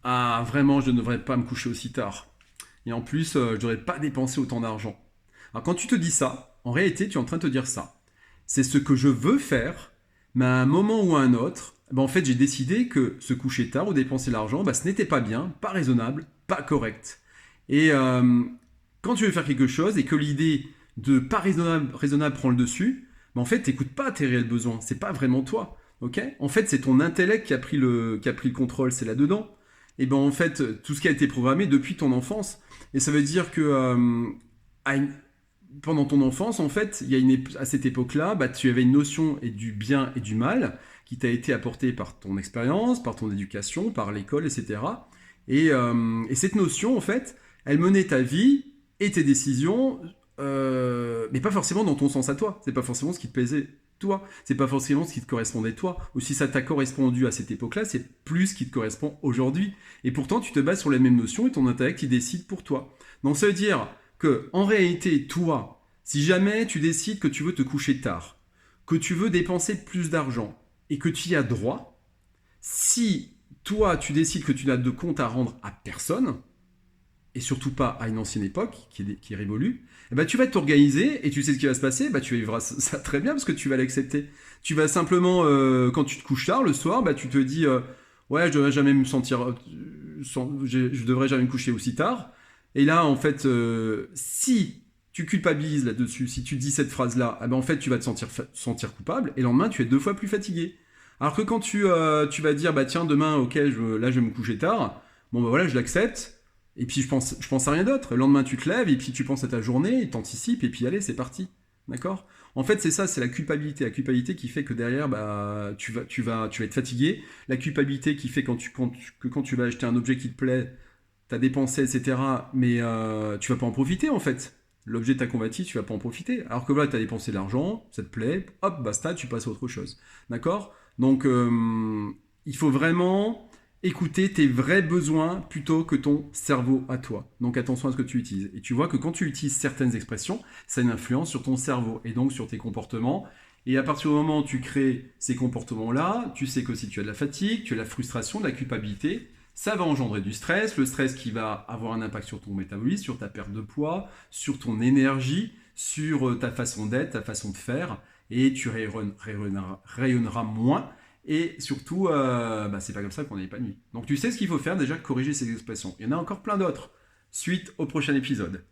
Ah, vraiment, je ne devrais pas me coucher aussi tard. Et en plus, je ne devrais pas dépenser autant d'argent. Alors quand tu te dis ça, en réalité, tu es en train de te dire ça. C'est ce que je veux faire, mais à un moment ou à un autre, en fait, j'ai décidé que se coucher tard ou dépenser l'argent, ce n'était pas bien, pas raisonnable, pas correct. Et quand tu veux faire quelque chose et que l'idée de pas raisonnable prend le dessus, en fait, t'écoutes pas tes réels besoins. C'est pas vraiment toi. Ok. En fait, c'est ton intellect qui a pris le contrôle. C'est là-dedans. Et ben en fait, tout ce qui a été programmé depuis ton enfance. Et ça veut dire que à une- pendant ton enfance, en fait, à cette époque-là, tu avais une notion et du bien et du mal qui t'a été apportée par ton expérience, par ton éducation, par l'école, etc. Et cette notion, en fait, elle menait ta vie et tes décisions, mais pas forcément dans ton sens à toi. C'est pas forcément ce qui te plaisait toi. C'est pas forcément ce qui te correspondait toi. Ou si ça t'a correspondu à cette époque-là, c'est plus ce qui te correspond aujourd'hui. Et pourtant, tu te bases sur les mêmes notions et ton intellect, il décide pour toi. Donc ça veut dire que, en réalité, toi, si jamais tu décides que tu veux te coucher tard, que tu veux dépenser plus d'argent et que tu y as droit, si toi tu décides que tu n'as de compte à rendre à personne, et surtout pas à une ancienne époque qui est révolue, tu vas t'organiser et tu sais ce qui va se passer, tu vivras ça très bien parce que tu vas l'accepter. Tu vas simplement, quand tu te couches tard le soir, tu te dis ouais, je devrais jamais me sentir, je devrais jamais me coucher aussi tard. Et là, en fait, si tu culpabilises là-dessus, si tu dis cette phrase-là, en fait, tu vas te sentir coupable et le lendemain, tu es 2 fois plus fatigué. Alors que quand tu vas dire, tiens, demain, ok, là, je vais me coucher tard, bon, voilà, je l'accepte, et puis je pense à rien d'autre. Le lendemain, tu te lèves et puis tu penses à ta journée, t'anticipes et puis allez, c'est parti. D'accord. En fait, c'est ça, c'est la culpabilité. La culpabilité qui fait que derrière, tu vas être fatigué. La culpabilité qui fait que quand tu vas acheter un objet qui te plaît, t'as dépensé, etc. Mais tu vas pas en profiter en fait. L'objet t'a convoité, tu vas pas en profiter. Alors que voilà, t'as dépensé de l'argent, ça te plaît, hop, basta, tu passes à autre chose. D'accord. Donc, il faut vraiment écouter tes vrais besoins plutôt que ton cerveau à toi. Donc attention à ce que tu utilises. Et tu vois que quand tu utilises certaines expressions, ça a une influence sur ton cerveau et donc sur tes comportements. Et à partir du moment où tu crées ces comportements-là, tu sais que si tu as de la fatigue, tu as de la frustration, de la culpabilité, ça va engendrer du stress, le stress qui va avoir un impact sur ton métabolisme, sur ta perte de poids, sur ton énergie, sur ta façon d'être, ta façon de faire, et tu rayonneras moins et surtout, c'est pas comme ça qu'on est épanoui. Donc tu sais ce qu'il faut faire déjà, corriger ces expressions. Il y en a encore plein d'autres. Suite au prochain épisode.